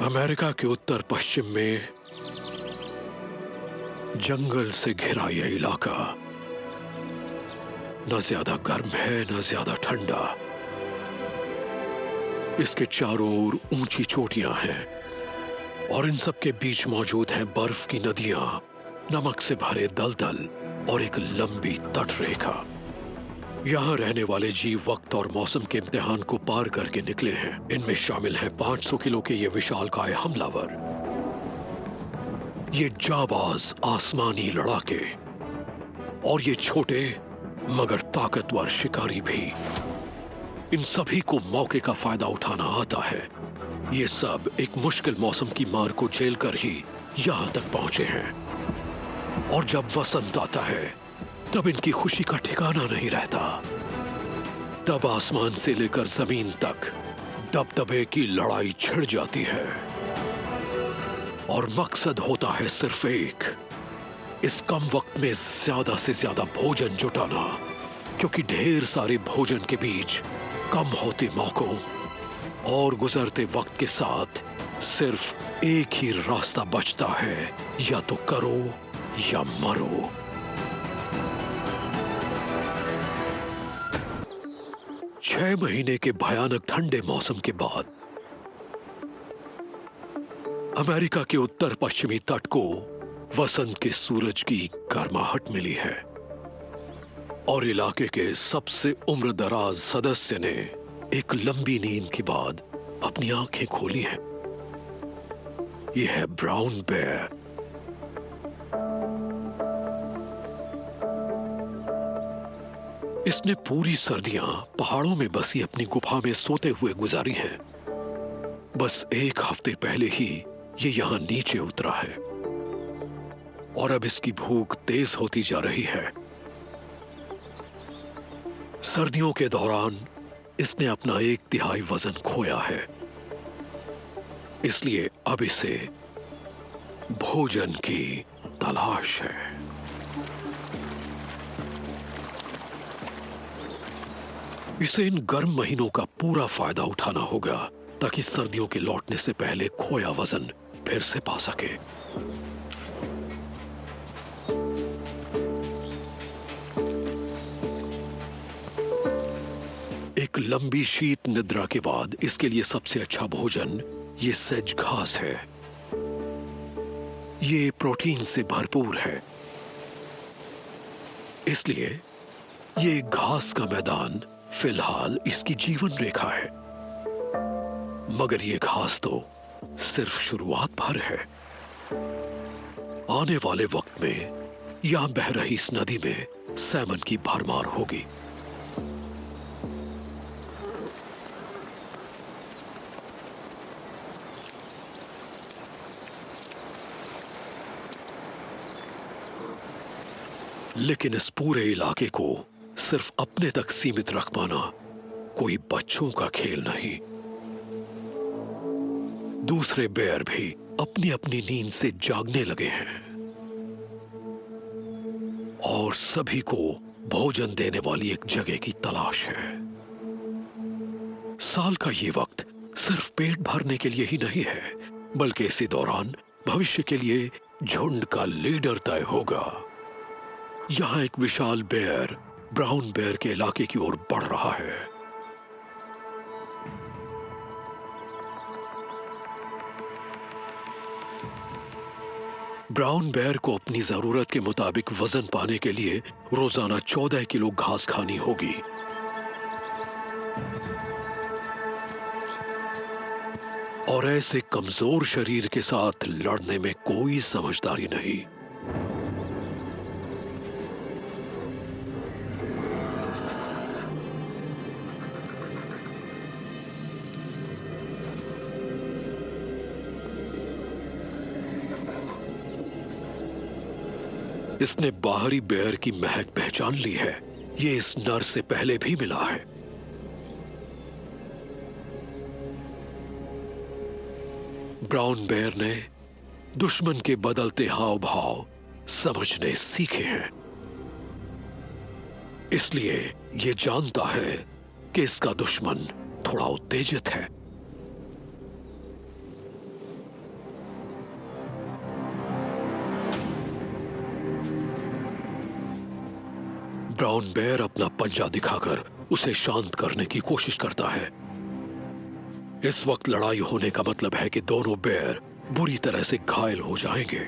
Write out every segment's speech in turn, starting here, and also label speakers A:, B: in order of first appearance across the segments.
A: America के उत्तर पश्चिम में जंगल से घिरा यह इलाका न ज्यादा गर्म है न ज्यादा ठंडा। इसके चारों ओर ऊंची चोटियां हैं और इन सब के बीच मौजूद है बर्फ की नदियां, नमक से भरे दलदल और एक लंबी तटरेखा। यहां रहने वाले जीव वक्त और मौसम के इम्तिहान को पार करके निकले हैं। इनमें शामिल है 500 किलो के ये विशालकाय हमलावर, ये जाबाज आसमानी लड़ाके और ये छोटे मगर ताकतवर शिकारी भी। इन सभी को मौके का फायदा उठाना आता है। ये सब एक मुश्किल मौसम की मार को झेलकर ही यहां तक पहुंचे हैं। और जब वसंत आता है तब इनकी खुशी का ठिकाना नहीं रहता। तब आसमान से लेकर जमीन तक दबदबे की लड़ाई छिड़ जाती है और मकसद होता है सिर्फ एक, इस कम वक्त में ज्यादा से ज्यादा भोजन जुटाना, क्योंकि ढेर सारे भोजन के बीच कम होते मौकों और गुजरते वक्त के साथ सिर्फ एक ही रास्ता बचता है, या तो करो या मरो। छह महीने के भयानक ठंडे मौसम के बाद अमेरिका के उत्तर पश्चिमी तट को वसंत के सूरज की गर्माहट मिली है और इलाके के सबसे उम्रदराज सदस्य ने एक लंबी नींद के बाद अपनी आंखें खोली हैं। यह है ब्राउन बेयर। इसने पूरी सर्दियां पहाड़ों में बसी अपनी गुफा में सोते हुए गुजारी हैं। बस एक हफ्ते पहले ही ये यहां नीचे उतरा है और अब इसकी भूख तेज होती जा रही है। सर्दियों के दौरान इसने अपना 1/3 वजन खोया है, इसलिए अब इसे भोजन की तलाश है। इसे इन गर्म महीनों का पूरा फायदा उठाना होगा ताकि सर्दियों के लौटने से पहले खोया वजन फिर से पा सके। एक लंबी शीत निद्रा के बाद इसके लिए सबसे अच्छा भोजन ये सेज घास है। ये प्रोटीन से भरपूर है, इसलिए ये घास का मैदान फिलहाल इसकी जीवन रेखा है। मगर ये घास तो सिर्फ शुरुआत भर है। आने वाले वक्त में यहां बह रही इस नदी में सैमन की भरमार होगी। लेकिन इस पूरे इलाके को सिर्फ अपने तक सीमित रख पाना कोई बच्चों का खेल नहीं। दूसरे बेयर भी अपनी अपनी नींद से जागने लगे हैं और सभी को भोजन देने वाली एक जगह की तलाश है। साल का ये वक्त सिर्फ पेट भरने के लिए ही नहीं है, बल्कि इसी दौरान भविष्य के लिए झुंड का लीडर तय होगा। यहां एक विशाल बेयर ब्राउन बेयर के इलाके की ओर बढ़ रहा है। ब्राउन बेयर को अपनी जरूरत के मुताबिक वजन पाने के लिए रोजाना 14 किलो घास खानी होगी। और ऐसे कमजोर शरीर के साथ लड़ने में कोई समझदारी नहीं। इसने बाहरी बेयर की महक पहचान ली है। ये इस नर से पहले भी मिला है। ब्राउन बेयर ने दुश्मन के बदलते हाव भाव समझने सीखे हैं, इसलिए ये जानता है कि इसका दुश्मन थोड़ा उत्तेजित है। ब्राउन बेयर अपना पंजा दिखाकर उसे शांत करने की कोशिश करता है। इस वक्त लड़ाई होने का मतलब है कि दोनों बेयर बुरी तरह से घायल हो जाएंगे।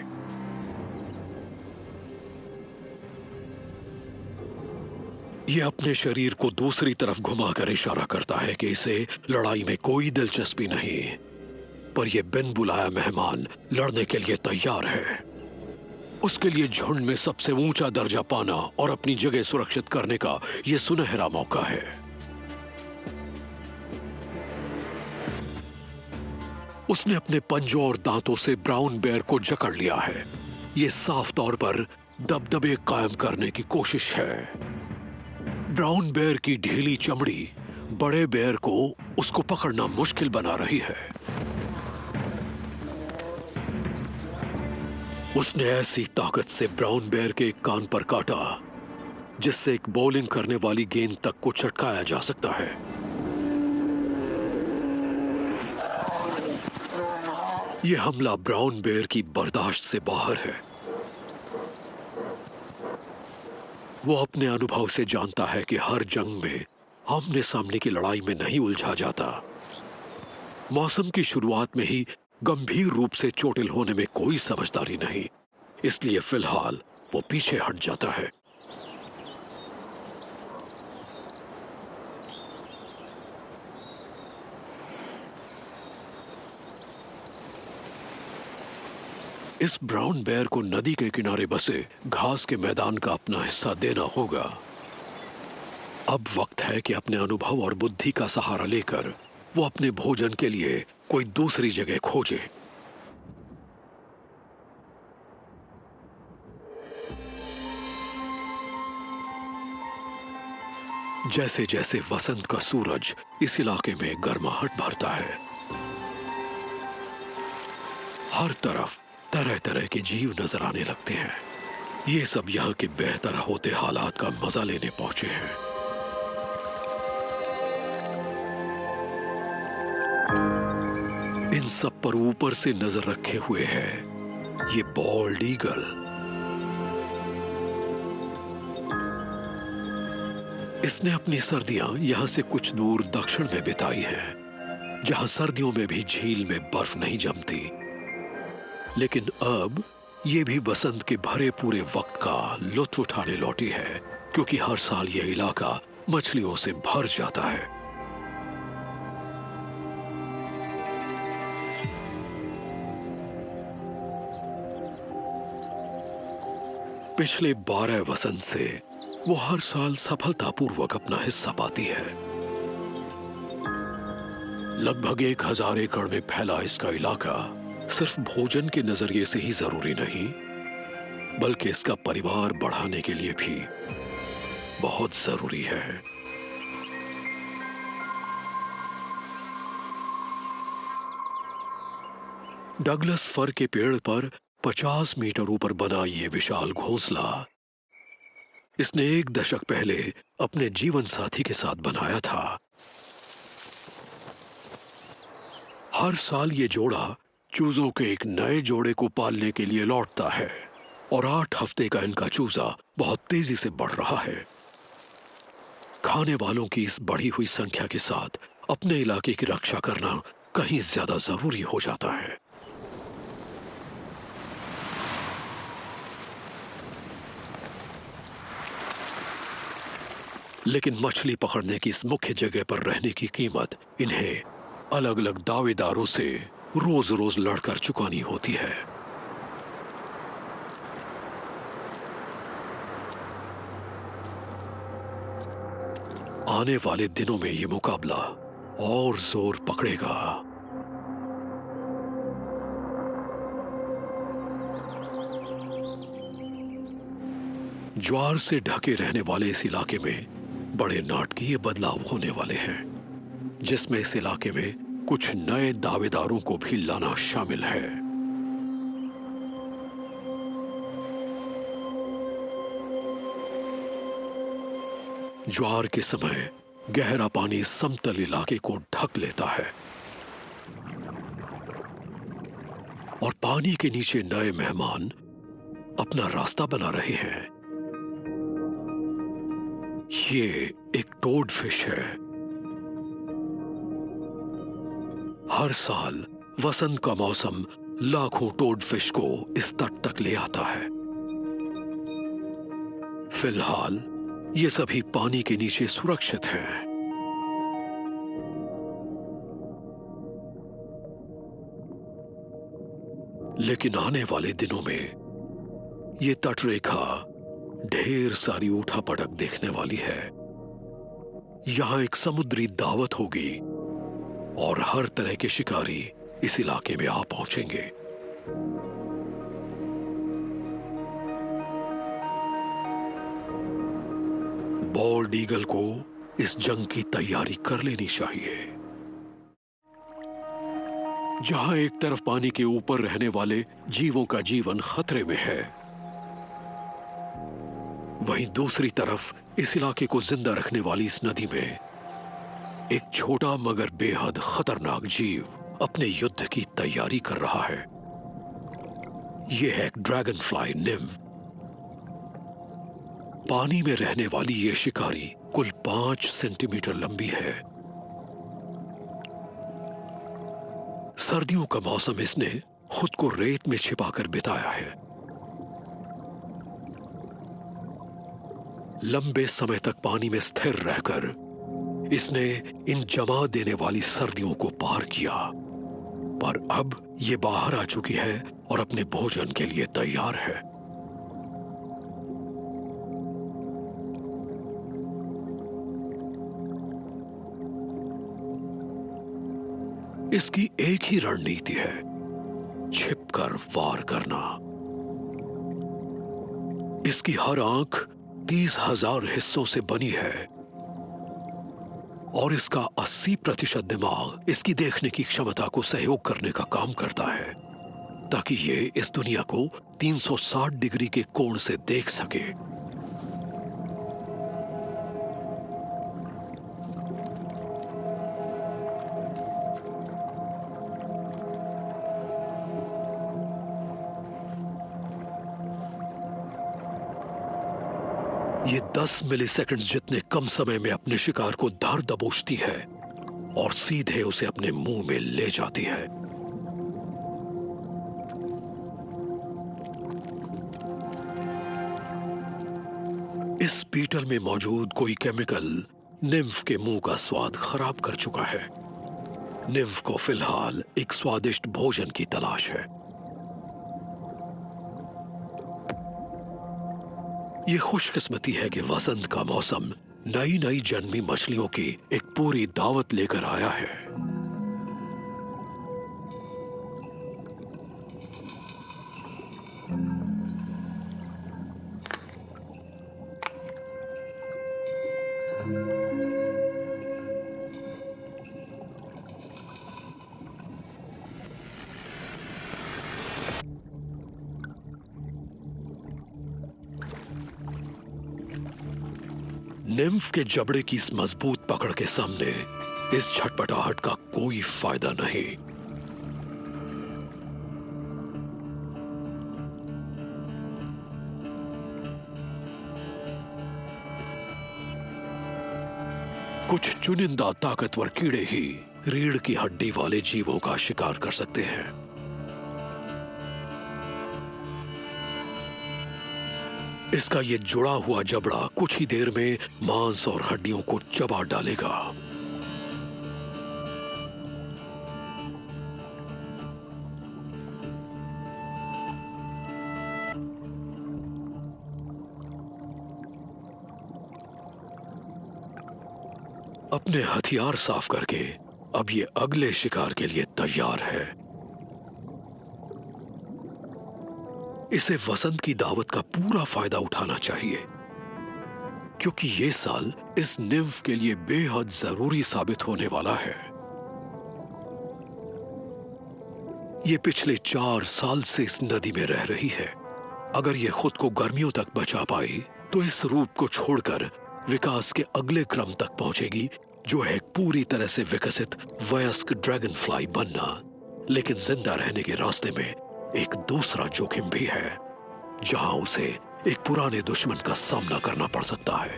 A: यह अपने शरीर को दूसरी तरफ घुमाकर इशारा करता है कि इसे लड़ाई में कोई दिलचस्पी नहीं, पर यह बिन बुलाया मेहमान लड़ने के लिए तैयार है। उसके लिए झुंड में सबसे ऊंचा दर्जा पाना और अपनी जगह सुरक्षित करने का यह सुनहरा मौका है। उसने अपने पंजों और दांतों से ब्राउन बेयर को जकड़ लिया है। यह साफ तौर पर दबदबे कायम करने की कोशिश है। ब्राउन बेयर की ढीली चमड़ी बड़े बेयर को उसको पकड़ना मुश्किल बना रही है। उसने ऐसी ताकत से ब्राउन बेयर के एक कान पर काटा जिससे एक बॉलिंग करने वाली गेंद तक को चटकाया जा सकता है। यह हमला ब्राउन बेयर की बर्दाश्त से बाहर है। वो अपने अनुभव से जानता है कि हर जंग में आमने सामने की लड़ाई में नहीं उलझा जाता। मौसम की शुरुआत में ही गंभीर रूप से चोटिल होने में कोई समझदारी नहीं, इसलिए फिलहाल वो पीछे हट जाता है। इस ब्राउन बेयर को नदी के किनारे बसे घास के मैदान का अपना हिस्सा देना होगा। अब वक्त है कि अपने अनुभव और बुद्धि का सहारा लेकर वो अपने भोजन के लिए कोई दूसरी जगह खोजे। जैसे जैसे वसंत का सूरज इस इलाके में गर्माहट भरता है, हर तरफ तरह तरह के जीव नजर आने लगते हैं। ये सब यहाँ के बेहतर होते हालात का मजा लेने पहुंचे हैं। इन सब पर ऊपर से नजर रखे हुए है ये बॉल्ड ईगल। इसने अपनी सर्दियां यहां से कुछ दूर दक्षिण में बिताई हैं, जहां सर्दियों में भी झील में बर्फ नहीं जमती। लेकिन अब ये भी बसंत के भरे पूरे वक्त का लुत्फ उठाने लौटी है, क्योंकि हर साल यह इलाका मछलियों से भर जाता है। पिछले 12 वसंत से वो हर साल सफलतापूर्वक अपना हिस्सा पाती है। लगभग 1000 एकड़ में फैला इसका इलाका सिर्फ भोजन के नजरिए से ही जरूरी नहीं, बल्कि इसका परिवार बढ़ाने के लिए भी बहुत जरूरी है। डगलस फर के पेड़ पर 50 मीटर ऊपर बना ये विशाल घोंसला इसने 1 दशक पहले अपने जीवन साथी के साथ बनाया था। हर साल ये जोड़ा चूजों के एक नए जोड़े को पालने के लिए लौटता है और 8 हफ्ते का इनका चूजा बहुत तेजी से बढ़ रहा है। खाने वालों की इस बढ़ी हुई संख्या के साथ अपने इलाके की रक्षा करना कहीं ज्यादा जरूरी हो जाता है। लेकिन मछली पकड़ने की इस मुख्य जगह पर रहने की कीमत इन्हें अलग अलग दावेदारों से रोज रोज लड़कर चुकानी होती है। आने वाले दिनों में यह मुकाबला और जोर पकड़ेगा। ज्वार से ढके रहने वाले इस इलाके में बड़े नाटकीय बदलाव होने वाले हैं, जिसमें इस इलाके में कुछ नए दावेदारों को भी लाना शामिल है। ज्वार के समय गहरा पानी समतल इलाके को ढक लेता है और पानी के नीचे नए मेहमान अपना रास्ता बना रहे हैं। ये एक टोड फिश है। हर साल वसंत का मौसम लाखों टोड फिश को इस तट तक ले आता है। फिलहाल ये सभी पानी के नीचे सुरक्षित हैं। लेकिन आने वाले दिनों में ये तटरेखा ढेर सारी उठापटक देखने वाली है। यहां एक समुद्री दावत होगी और हर तरह के शिकारी इस इलाके में आ पहुंचेंगे। बॉल्ड ईगल को इस जंग की तैयारी कर लेनी चाहिए। जहां एक तरफ पानी के ऊपर रहने वाले जीवों का जीवन खतरे में है, वहीं दूसरी तरफ इस इलाके को जिंदा रखने वाली इस नदी में एक छोटा मगर बेहद खतरनाक जीव अपने युद्ध की तैयारी कर रहा है। यह है एक ड्रैगन फ्लाई निम्फ। पानी में रहने वाली यह शिकारी कुल 5 सेंटीमीटर लंबी है। सर्दियों का मौसम इसने खुद को रेत में छिपाकर बिताया है। लंबे समय तक पानी में स्थिर रहकर इसने इन जमा देने वाली सर्दियों को पार किया, पर अब ये बाहर आ चुकी है और अपने भोजन के लिए तैयार है। इसकी एक ही रणनीति है, छिपकर वार करना। इसकी हर आंख 30,000 हिस्सों से बनी है और इसका 80% दिमाग इसकी देखने की क्षमता को सहयोग करने का काम करता है, ताकि ये इस दुनिया को 360 डिग्री के कोण से देख सके। ये 10 मिलीसेकंड्स जितने कम समय में अपने शिकार को धर दबोचती है और सीधे उसे अपने मुंह में ले जाती है। इस बीटल में मौजूद कोई केमिकल निम्फ के मुंह का स्वाद खराब कर चुका है। निम्फ को फिलहाल एक स्वादिष्ट भोजन की तलाश है। ये खुशकिस्मती है कि वसंत का मौसम नई नई जन्मी मछलियों की एक पूरी दावत लेकर आया है। निम्फ के जबड़े की इस मजबूत पकड़ के सामने इस छटपटाहट का कोई फायदा नहीं। कुछ चुनिंदा ताकतवर कीड़े ही रीढ़ की हड्डी वाले जीवों का शिकार कर सकते हैं। इसका ये जुड़ा हुआ जबड़ा कुछ ही देर में मांस और हड्डियों को चबा डालेगा। अपने हथियार साफ करके अब ये अगले शिकार के लिए तैयार है। इसे वसंत की दावत का पूरा फायदा उठाना चाहिए, क्योंकि ये साल इस निम्फ के लिए बेहद जरूरी साबित होने वाला है। ये पिछले 4 साल से इस नदी में रह रही है। अगर ये खुद को गर्मियों तक बचा पाई तो इस रूप को छोड़कर विकास के अगले क्रम तक पहुंचेगी, जो है पूरी तरह से विकसित वयस्क ड्रैगन फ्लाई बनना। लेकिन जिंदा रहने के रास्ते में एक दूसरा जोखिम भी है, जहां उसे एक पुराने दुश्मन का सामना करना पड़ सकता है।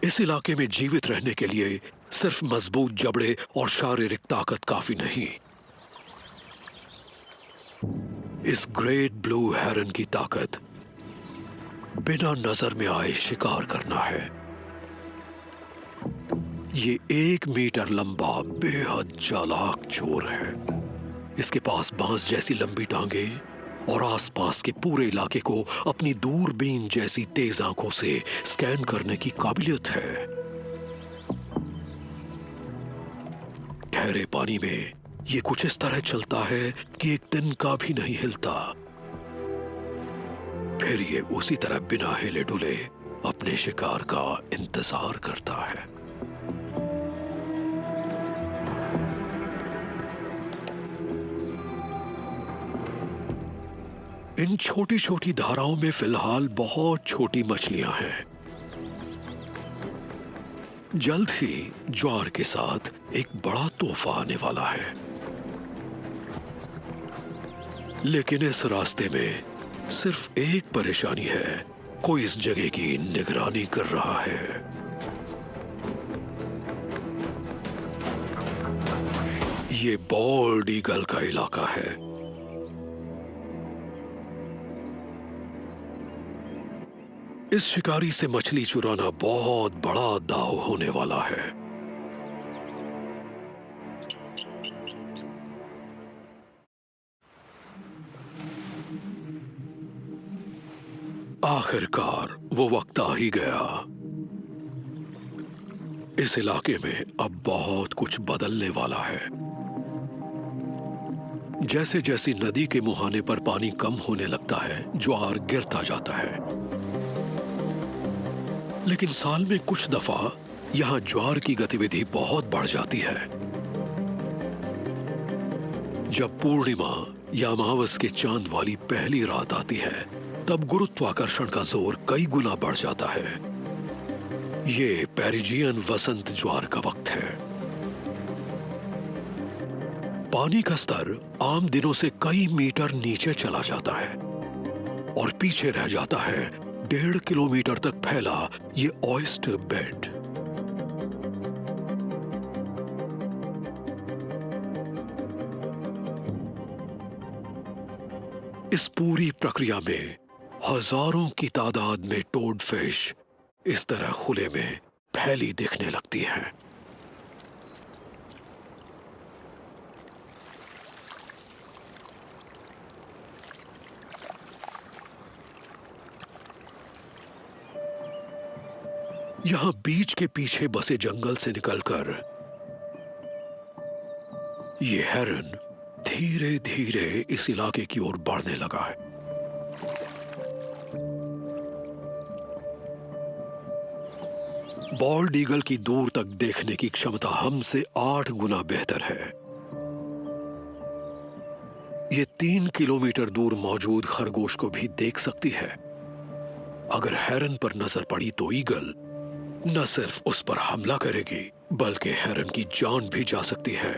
A: इस इलाके में जीवित रहने के लिए सिर्फ मजबूत जबड़े और शारीरिक ताकत काफी नहीं। इस ग्रेट ब्लू हेरन की ताकत बिना नजर में आए शिकार करना है। ये 1 मीटर लंबा बेहद चालाक चोर है। इसके पास बांस जैसी लंबी टांगें और आसपास के पूरे इलाके को अपनी दूरबीन जैसी तेज आंखों से स्कैन करने की काबिलियत है। ठहरे पानी में ये कुछ इस तरह चलता है कि एक दिन का भी नहीं हिलता। फिर ये उसी तरह बिना हिले डुले अपने शिकार का इंतजार करता है। इन छोटी छोटी धाराओं में फिलहाल बहुत छोटी मछलियां हैं। जल्द ही ज्वार के साथ एक बड़ा तोहफा आने वाला है। लेकिन इस रास्ते में सिर्फ एक परेशानी है, कोई इस जगह की निगरानी कर रहा है। ये बॉल्ड ईगल का इलाका है। इस शिकारी से मछली चुराना बहुत बड़ा दांव होने वाला है। आखिरकार वो वक्त आ ही गया। इस इलाके में अब बहुत कुछ बदलने वाला है। जैसे जैसे नदी के मुहाने पर पानी कम होने लगता है, ज्वार गिरता जाता है। लेकिन साल में कुछ दफा यहां ज्वार की गतिविधि बहुत बढ़ जाती है। जब पूर्णिमा या अमावस के चांद वाली पहली रात आती है, तब गुरुत्वाकर्षण का जोर कई गुना बढ़ जाता है। ये पेरिजियन वसंत ज्वार का वक्त है। पानी का स्तर आम दिनों से कई मीटर नीचे चला जाता है और पीछे रह जाता है 1.5 किलोमीटर तक फैला ये ऑयस्टर बेड। इस पूरी प्रक्रिया में हजारों की तादाद में टोड फिश इस तरह खुले में फैली दिखने लगती है। यहां बीच के पीछे बसे जंगल से निकलकर ये हेरन धीरे धीरे इस इलाके की ओर बढ़ने लगा है। बॉल्ड ईगल की दूर तक देखने की क्षमता हमसे 8 गुना बेहतर है। ये 3 किलोमीटर दूर मौजूद खरगोश को भी देख सकती है। अगर हेरन पर नजर पड़ी तो ईगल न सिर्फ उस पर हमला करेगी, बल्कि हेरन की जान भी जा सकती है।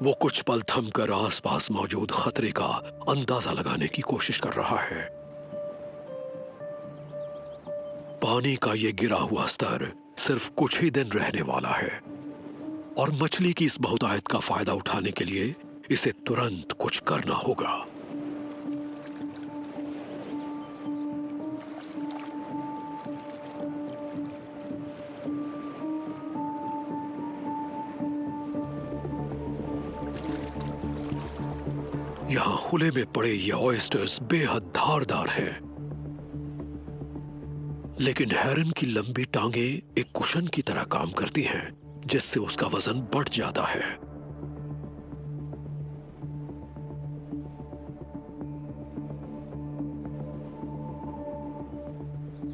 A: वो कुछ पल थमकर आसपास मौजूद खतरे का अंदाजा लगाने की कोशिश कर रहा है। पानी का ये गिरा हुआ स्तर सिर्फ कुछ ही दिन रहने वाला है और मछली की इस बहुतायत का फायदा उठाने के लिए इसे तुरंत कुछ करना होगा। यहां खुले में पड़े ये ऑयस्टर्स बेहद धारदार हैं, लेकिन हेरन की लंबी टांगें एक कुशन की तरह काम करती हैं, जिससे उसका वजन बढ़ जाता है।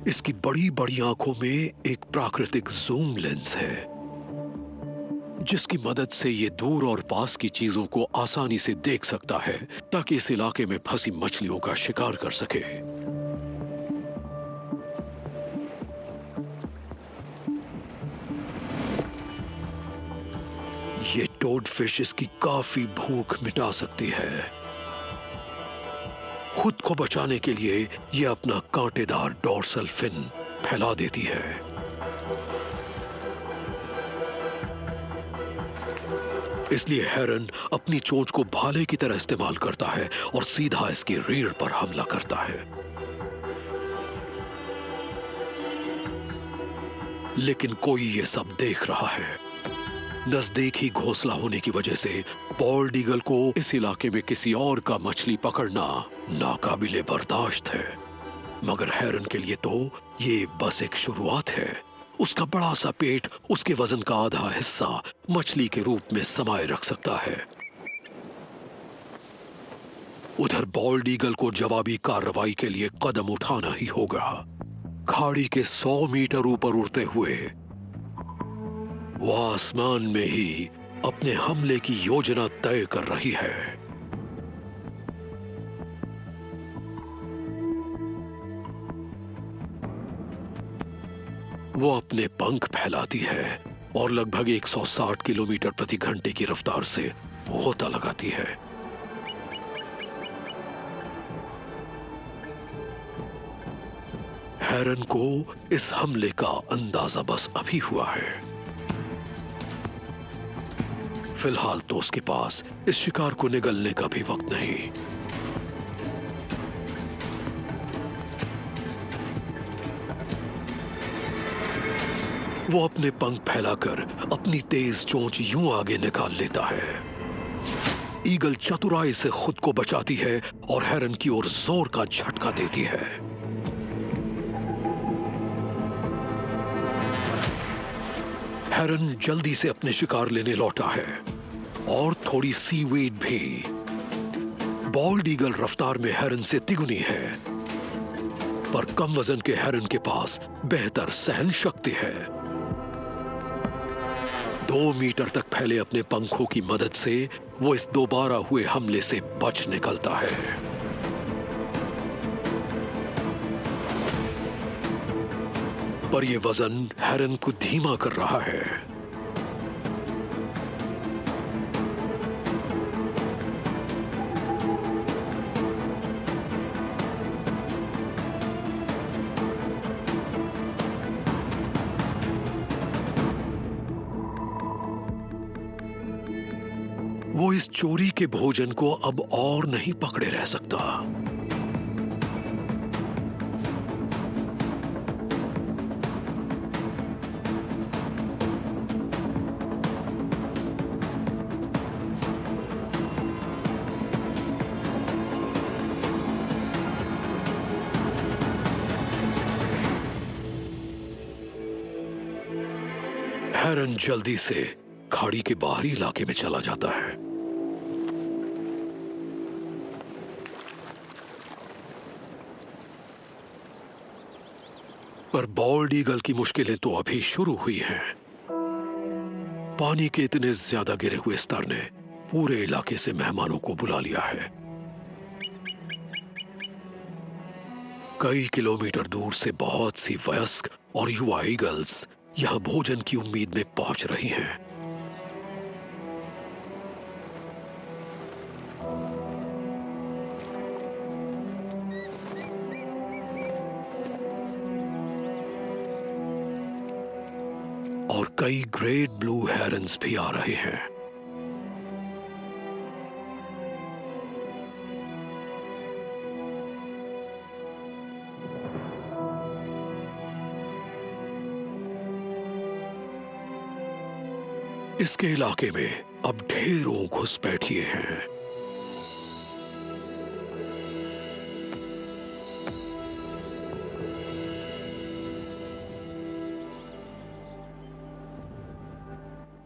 A: इसकी बड़ी बड़ी आंखों में एक प्राकृतिक जूम लेंस है, जिसकी मदद से ये दूर और पास की चीजों को आसानी से देख सकता है, ताकि इस इलाके में फंसी मछलियों का शिकार कर सके। ये टोड फिश इसकी काफी भूख मिटा सकती है। खुद को बचाने के लिए ये अपना कांटेदार डोर्सल फिन फैला देती है। इसलिए हेरन अपनी चोंच को भाले की तरह इस्तेमाल करता है और सीधा इसकी रीढ़ पर हमला करता है। लेकिन कोई ये सब देख रहा है। नजदीक ही घोंसला होने की वजह से बॉल्ड ईगल को इस इलाके में किसी और का मछली पकड़ना नाकाबिले बर्दाश्त है। मगर हेरन के लिए तो ये बस एक शुरुआत है। उसका बड़ा सा पेट उसके वजन का आधा हिस्सा मछली के रूप में समाये रख सकता है। उधर बॉल्ड ईगल को जवाबी कार्रवाई के लिए कदम उठाना ही होगा। खाड़ी के 100 मीटर ऊपर उड़ते हुए वो आसमान में ही अपने हमले की योजना तय कर रही है। वो अपने पंख फैलाती है और लगभग 160 किलोमीटर प्रति घंटे की रफ्तार से गोता लगाती है। हेरन को इस हमले का अंदाजा बस अभी हुआ है। फिलहाल तो उसके पास इस शिकार को निगलने का भी वक्त नहीं। वो अपने पंख फैलाकर अपनी तेज चोंच यूं आगे निकाल लेता है। ईगल चतुराई से खुद को बचाती है और हेरन की ओर जोर का झटका देती है। हेरन जल्दी से अपने शिकार लेने लौटा है और थोड़ी सीवीड भी। बॉल्ड ईगल रफ्तार में हेरन से तिगुनी है, पर कम वजन के हेरन के पास बेहतर सहन शक्ति है। 2 मीटर तक फैले अपने पंखों की मदद से वो इस दोबारा हुए हमले से बच निकलता है। पर यह वजन हेरन को धीमा कर रहा है। वो इस चोरी के भोजन को अब और नहीं पकड़े रह सकता। हेरन जल्दी से खाड़ी के बाहरी इलाके में चला जाता है। पर बॉल्ड ईगल की मुश्किलें तो अभी शुरू हुई हैं। पानी के इतने ज्यादा गिरे हुए स्तर ने पूरे इलाके से मेहमानों को बुला लिया है। कई किलोमीटर दूर से बहुत सी वयस्क और युवा ईगल्स यहां भोजन की उम्मीद में पहुंच रही हैं। और कई ग्रेट ब्लू हेरन्स भी आ रहे हैं। इसके इलाके में अब ढेरों घुसपैठिए हैं।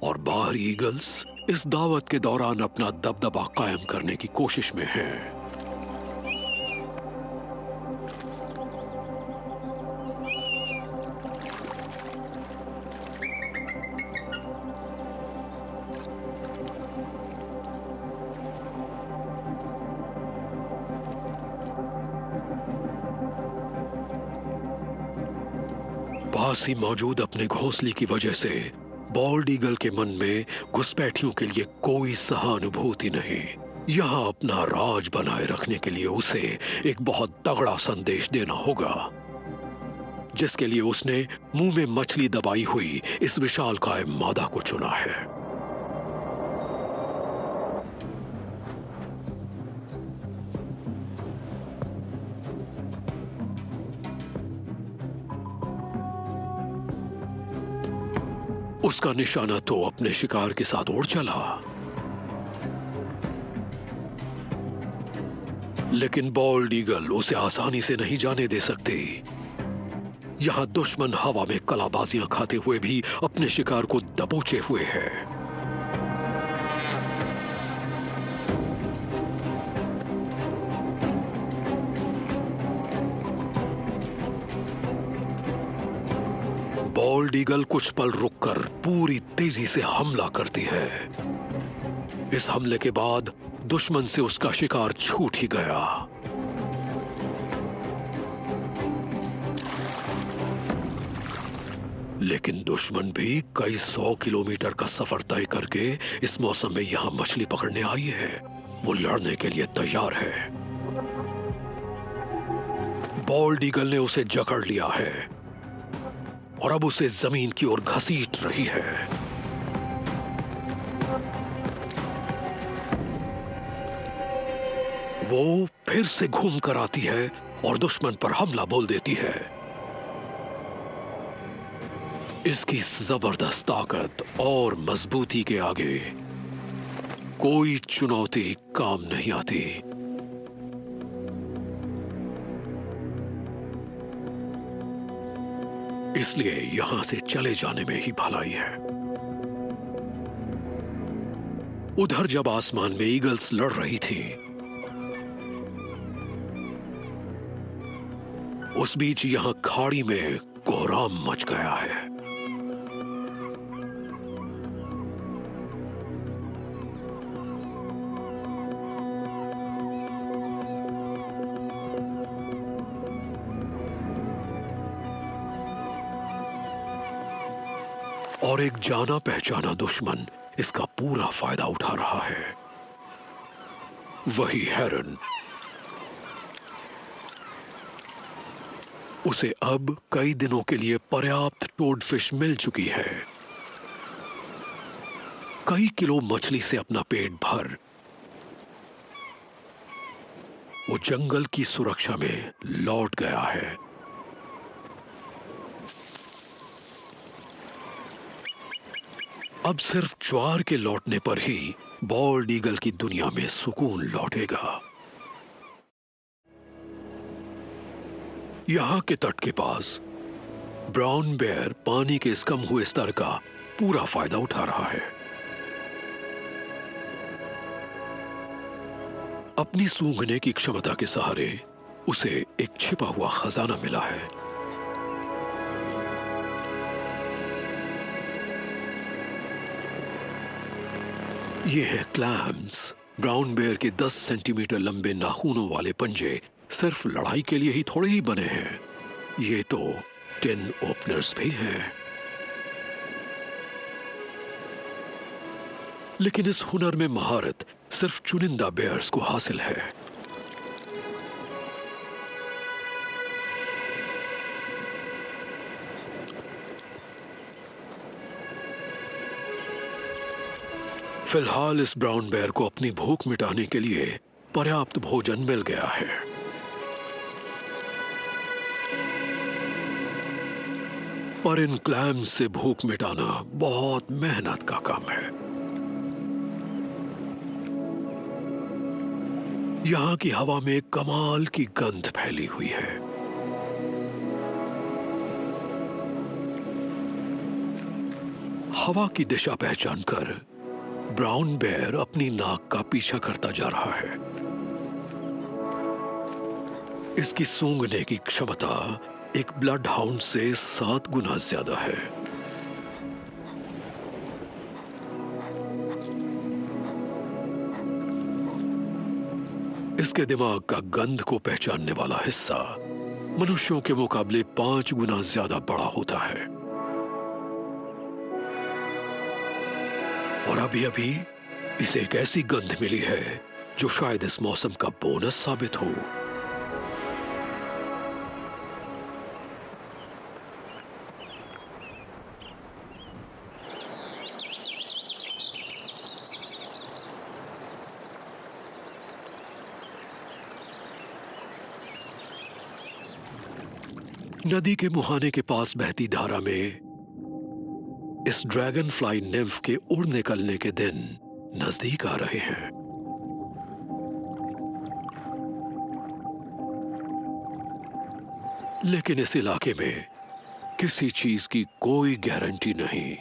A: और बाहरी ईगल्स इस दावत के दौरान अपना दबदबा कायम करने की कोशिश में हैं। पास ही मौजूद अपने घोंसले की वजह से बॉल्ड ईगल के मन में घुसपैठियों के लिए कोई सहानुभूति नहीं। यहां अपना राज बनाए रखने के लिए उसे एक बहुत तगड़ा संदेश देना होगा। जिसके लिए उसने मुंह में मछली दबाई हुई इस विशालकाय मादा को चुना है। उसका निशाना तो अपने शिकार के साथ उड़ चला, लेकिन बॉल्ड ईगल उसे आसानी से नहीं जाने दे सकती। यहां दुश्मन हवा में कलाबाजियां खाते हुए भी अपने शिकार को दबोचे हुए है। बॉल्ड ईगल कुछ पल रुककर पूरी तेजी से हमला करती है। इस हमले के बाद दुश्मन से उसका शिकार छूट ही गया। लेकिन दुश्मन भी कई 100 किलोमीटर का सफर तय करके इस मौसम में यहां मछली पकड़ने आई है। वो लड़ने के लिए तैयार है। बॉल्ड ईगल ने उसे जकड़ लिया है और अब उसे जमीन की ओर घसीट रही है। वो फिर से घूम कर आती है और दुश्मन पर हमला बोल देती है। इसकी जबरदस्त ताकत और मजबूती के आगे कोई चुनौती काम नहीं आती। इसलिए यहां से चले जाने में ही भलाई है। उधर जब आसमान में ईगल्स लड़ रही थी, उस बीच यहां खाड़ी में कोहराम मच गया है। और एक जाना पहचाना दुश्मन इसका पूरा फायदा उठा रहा है। वही हेरन। उसे अब कई दिनों के लिए पर्याप्त टोडफिश मिल चुकी है। कई किलो मछली से अपना पेट भर वो जंगल की सुरक्षा में लौट गया है। अब सिर्फ ज्वार के लौटने पर ही बॉल्ड ईगल की दुनिया में सुकून लौटेगा। यहां के तट के पास ब्राउन बेयर पानी के इस कम हुए स्तर का पूरा फायदा उठा रहा है। अपनी सूंघने की क्षमता के सहारे उसे एक छिपा हुआ खजाना मिला है। ये है क्लैम्स। ब्राउन बेयर के 10 सेंटीमीटर लंबे नाखूनों वाले पंजे सिर्फ लड़ाई के लिए ही थोड़े ही बने हैं। ये तो टिन ओपनर्स भी हैं। लेकिन इस हुनर में महारत सिर्फ चुनिंदा बेयर्स को हासिल है। फिलहाल इस ब्राउन बेयर को अपनी भूख मिटाने के लिए पर्याप्त भोजन मिल गया है। पर इन क्लैम्स से भूख मिटाना बहुत मेहनत का काम है। यहां की हवा में कमाल की गंध फैली हुई है। हवा की दिशा पहचान कर ब्राउन बेयर अपनी नाक का पीछा करता जा रहा है। इसकी सूंघने की क्षमता एक ब्लड हाउंड से 7 गुना ज्यादा है। इसके दिमाग का गंध को पहचानने वाला हिस्सा मनुष्यों के मुकाबले 5 गुना ज्यादा बड़ा होता है। और अभी अभी इसे एक ऐसी गंध मिली है जो शायद इस मौसम का बोनस साबित हो। नदी के मुहाने के पास बहती धारा में इस ड्रैगन फ्लाई निम्फ के उड़ निकलने के दिन नजदीक आ रहे हैं। लेकिन इस इलाके में किसी चीज की कोई गारंटी नहीं।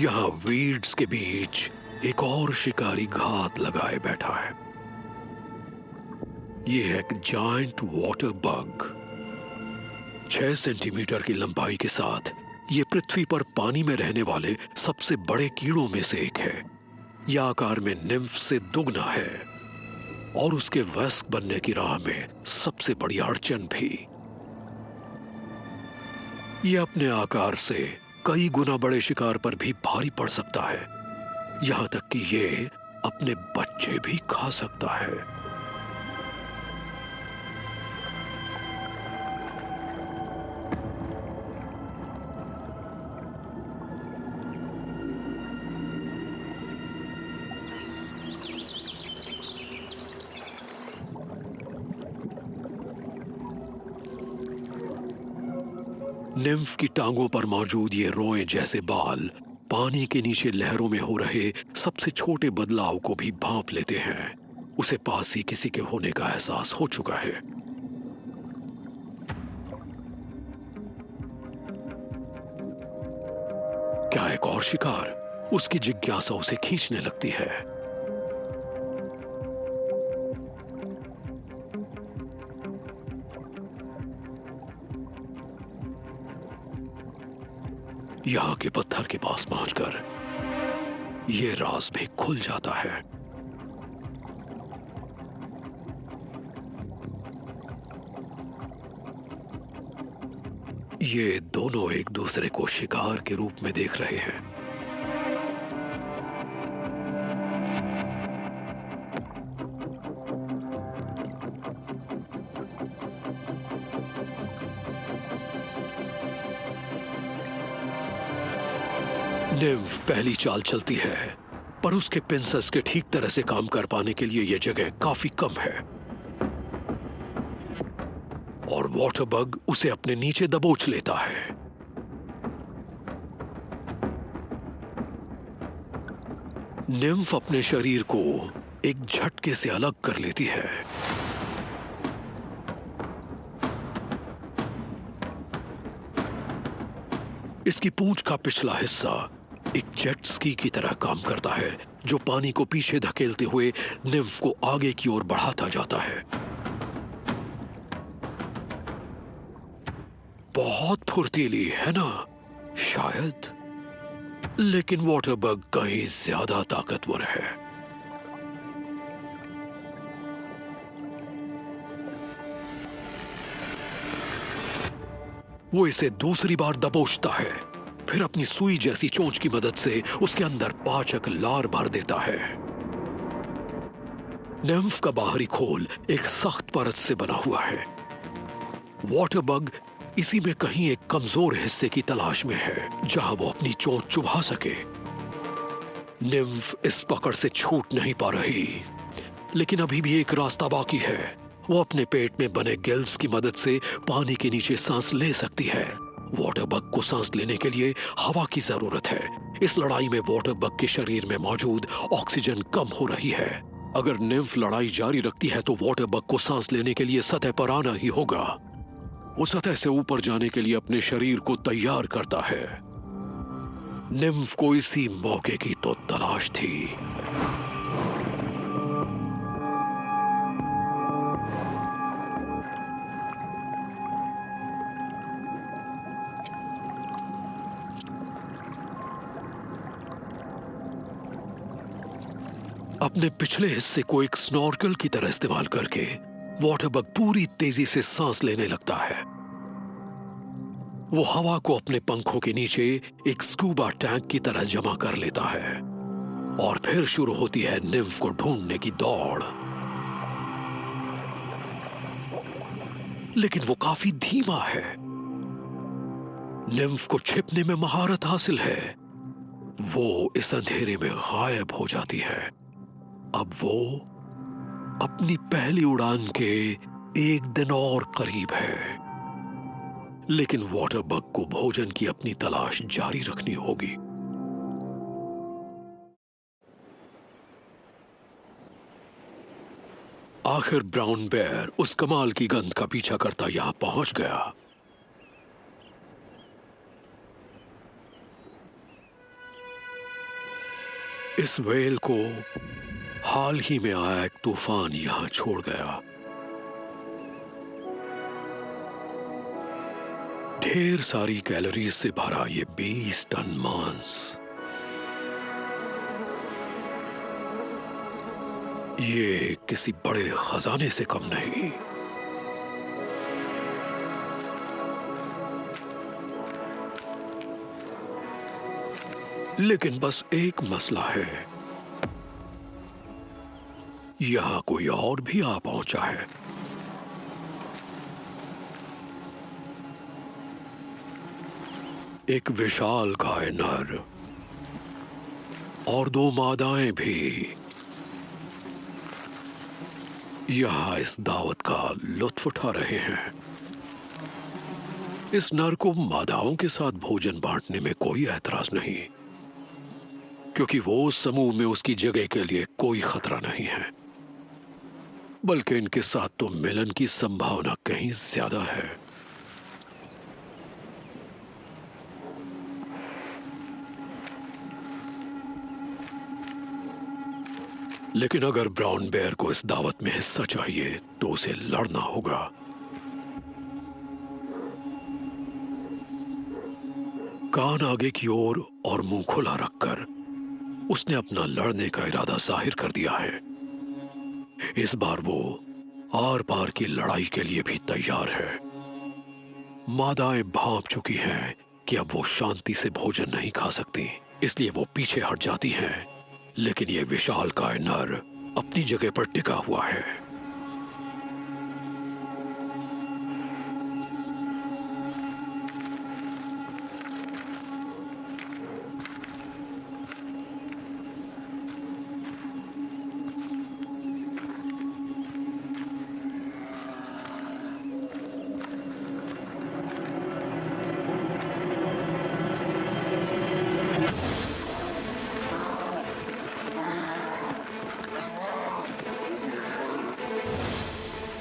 A: यहां वीड्स के बीच एक और शिकारी घात लगाए बैठा है। यह है एक जायंट वाटर बग। 6 सेंटीमीटर की लंबाई के साथ यह पृथ्वी पर पानी में रहने वाले सबसे बड़े कीड़ों में से एक है। यह आकार में निम्फ से दुगना है और उसके वयस्क बनने की राह में सबसे बड़ी अड़चन भी। यह अपने आकार से कई गुना बड़े शिकार पर भी भारी पड़ सकता है, यहां तक कि यह अपने बच्चे भी खा सकता है। निम्फ की टांगों पर मौजूद ये रोए जैसे बाल पानी के नीचे लहरों में हो रहे सबसे छोटे बदलाव को भी भांप लेते हैं। उसे पास ही किसी के होने का एहसास हो चुका है। क्या एक और शिकार? उसकी जिज्ञासा उसे खींचने लगती है। यहां के पत्थर के पास पहुंचकर यह राज भी खुल जाता है। ये दोनों एक दूसरे को शिकार के रूप में देख रहे हैं। निम्फ पहली चाल चलती है, पर उसके पिंसस के ठीक तरह से काम कर पाने के लिए यह जगह काफी कम है और वाटर बग उसे अपने नीचे दबोच लेता है। निम्फ अपने शरीर को एक झटके से अलग कर लेती है। इसकी पूंछ का पिछला हिस्सा एक जेट स्की की तरह काम करता है, जो पानी को पीछे धकेलते हुए निम्फ को आगे की ओर बढ़ाता जाता है। बहुत फुर्तीली है ना? शायद, लेकिन वाटर बग कहीं ज्यादा ताकतवर है। वो इसे दूसरी बार दबोचता है, फिर अपनी सुई जैसी चोंच की मदद से उसके अंदर पाचक लार भर देता है। निम्फ का बाहरी खोल एक सख्त परत से बना हुआ है। वाटर बग इसी में कहीं एक कमजोर हिस्से की तलाश में है, जहां वो अपनी चोंच चुभा सके। निम्फ इस पकड़ से छूट नहीं पा रही, लेकिन अभी भी एक रास्ता बाकी है। वो अपने पेट में बने गिल्स की मदद से पानी के नीचे सांस ले सकती है। वाटर बग को सांस लेने के लिए हवा की जरूरत है। इस लड़ाई में वाटर बग के शरीर में मौजूद ऑक्सीजन कम हो रही है। अगर निम्फ लड़ाई जारी रखती है तो वाटर बग को सांस लेने के लिए सतह पर आना ही होगा। वो सतह से ऊपर जाने के लिए अपने शरीर को तैयार करता है। निम्फ को इसी मौके की तो तलाश थी। अपने पिछले हिस्से को एक स्नॉर्कल की तरह इस्तेमाल करके वाटर बग पूरी तेजी से सांस लेने लगता है। वो हवा को अपने पंखों के नीचे एक स्कूबा टैंक की तरह जमा कर लेता है और फिर शुरू होती है निम्फ को ढूंढने की दौड़। लेकिन वो काफी धीमा है। निम्फ को छिपने में महारत हासिल है। वो इस अंधेरे में गायब हो जाती है। अब वो अपनी पहली उड़ान के एक दिन और करीब है, लेकिन वाटर बग को भोजन की अपनी तलाश जारी रखनी होगी। आखिर ब्राउन बेयर उस कमाल की गंध का पीछा करता यहां पहुंच गया। इस व्हेल को हाल ही में आया एक तूफान यहां छोड़ गया। ढेर सारी कैलोरीज से भरा ये 20 टन मांस, ये किसी बड़े खजाने से कम नहीं। लेकिन बस एक मसला है, यहां कोई और भी आ पहुंचा है। एक विशाल गाय नर और 2 मादाएं भी यहां इस दावत का लुत्फ उठा रहे हैं। इस नर को मादाओं के साथ भोजन बांटने में कोई ऐतराज नहीं, क्योंकि वो समूह में उसकी जगह के लिए कोई खतरा नहीं है, बल्कि इनके साथ तो मिलन की संभावना कहीं ज्यादा है। लेकिन अगर ब्राउन बेयर को इस दावत में हिस्सा चाहिए तो उसे लड़ना होगा। कान आगे की ओर और मुंह खुला रखकर उसने अपना लड़ने का इरादा जाहिर कर दिया है। इस बार वो आर पार की लड़ाई के लिए भी तैयार है। मादाएं भांप चुकी हैं कि अब वो शांति से भोजन नहीं खा सकती, इसलिए वो पीछे हट जाती हैं। लेकिन ये विशालकाय नर अपनी जगह पर टिका हुआ है।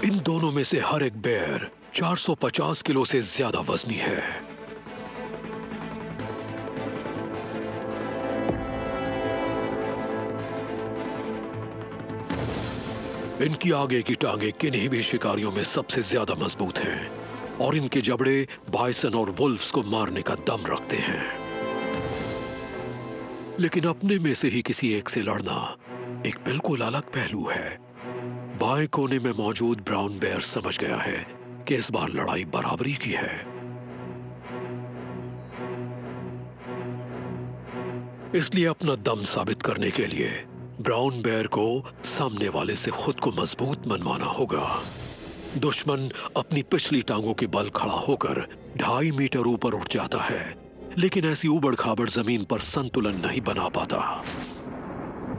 A: इन दोनों में से हर एक बेयर 450 किलो से ज्यादा वजनी है। इनकी आगे की टांगे किन्हीं भी शिकारियों में सबसे ज्यादा मजबूत हैं और इनके जबड़े बाइसन और वुल्फ्स को मारने का दम रखते हैं। लेकिन अपने में से ही किसी एक से लड़ना एक बिल्कुल अलग पहलू है। बाएं कोने में मौजूद ब्राउन बेयर समझ गया है कि इस बार लड़ाई बराबरी की है। इसलिए अपना दम साबित करने के लिए ब्राउन बेयर को सामने वाले से खुद को मजबूत मनवाना होगा। दुश्मन अपनी पिछली टांगों के बल खड़ा होकर 2.5 मीटर ऊपर उठ जाता है, लेकिन ऐसी उबड़ खाबड़ जमीन पर संतुलन नहीं बना पाता।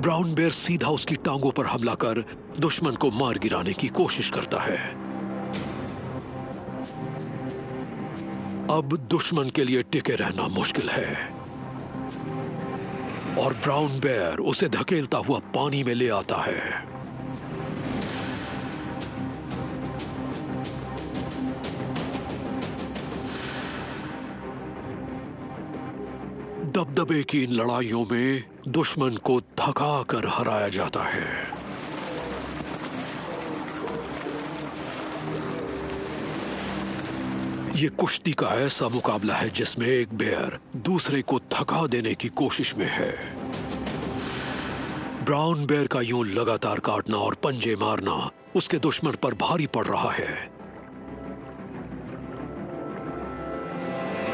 A: ब्राउन बेयर सीधा उसकी टांगों पर हमला कर दुश्मन को मार गिराने की कोशिश करता है। अब दुश्मन के लिए टिके रहना मुश्किल है और ब्राउन बेयर उसे धकेलता हुआ पानी में ले आता है। दबदबे की इन लड़ाइयों में दुश्मन को थका कर हराया जाता है। ये कुश्ती का ऐसा मुकाबला है जिसमें एक बेयर दूसरे को थका देने की कोशिश में है। ब्राउन बेयर का यूं लगातार काटना और पंजे मारना उसके दुश्मन पर भारी पड़ रहा है।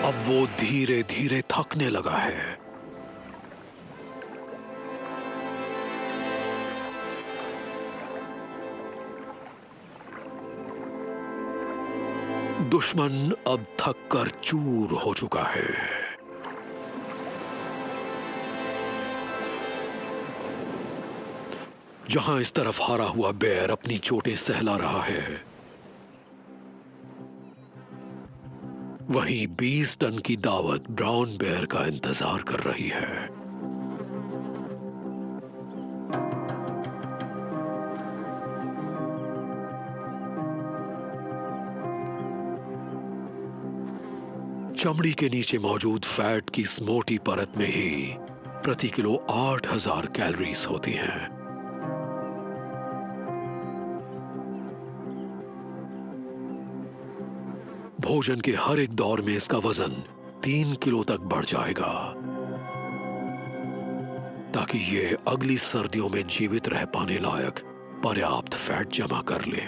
A: अब वो धीरे धीरे थकने लगा है। दुश्मन अब थक कर चूर हो चुका है। जहां इस तरफ हारा हुआ बेयर अपनी चोटें सहला रहा है, वहीं 20 टन की दावत ब्राउन बेयर का इंतजार कर रही है। चमड़ी के नीचे मौजूद फैट की इस मोटी परत में ही प्रति किलो 8000 कैलोरीज होती हैं। भोजन के हर एक दौर में इसका वजन 3 किलो तक बढ़ जाएगा, ताकि ये अगली सर्दियों में जीवित रह पाने लायक पर्याप्त फैट जमा कर ले।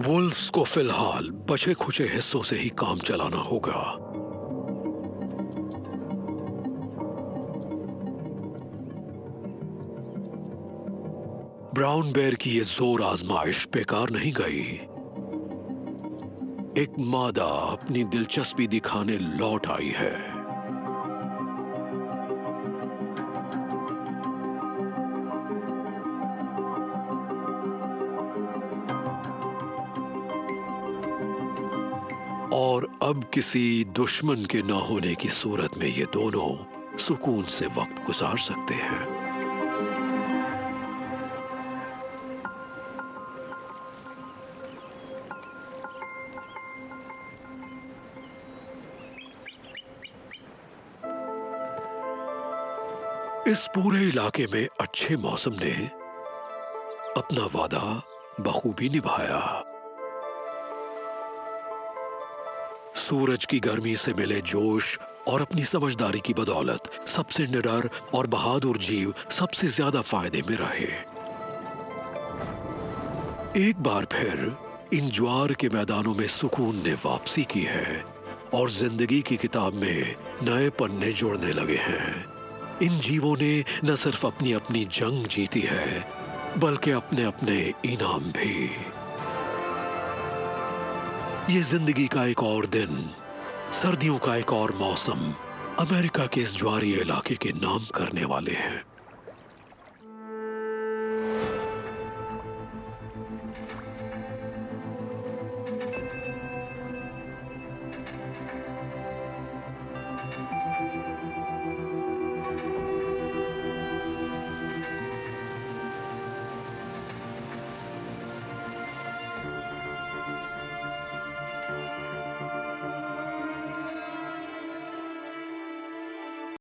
A: वुल्फ्स को फिलहाल बचे खुचे हिस्सों से ही काम चलाना होगा। ब्राउन बेयर की ये जोर आजमाइश बेकार नहीं गई। एक मादा अपनी दिलचस्पी दिखाने लौट आई है। और अब किसी दुश्मन के ना होने की सूरत में ये दोनों सुकून से वक्त गुजार सकते हैं। इस पूरे इलाके में अच्छे मौसम ने अपना वादा बखूबी निभाया। सूरज की गर्मी से मिले जोश और अपनी समझदारी की बदौलत सबसे निडर और बहादुर जीव सबसे ज्यादा फायदे में रहे। एक बार फिर इन ज्वार के मैदानों में सुकून ने वापसी की है और जिंदगी की किताब में नए पन्ने जुड़ने लगे हैं। इन जीवों ने न सिर्फ अपनी अपनी जंग जीती है, बल्कि अपने अपने इनाम भी। ये जिंदगी का एक और दिन, सर्दियों का एक और मौसम अमेरिका के इस ज्वारीय इलाके के नाम करने वाले हैं।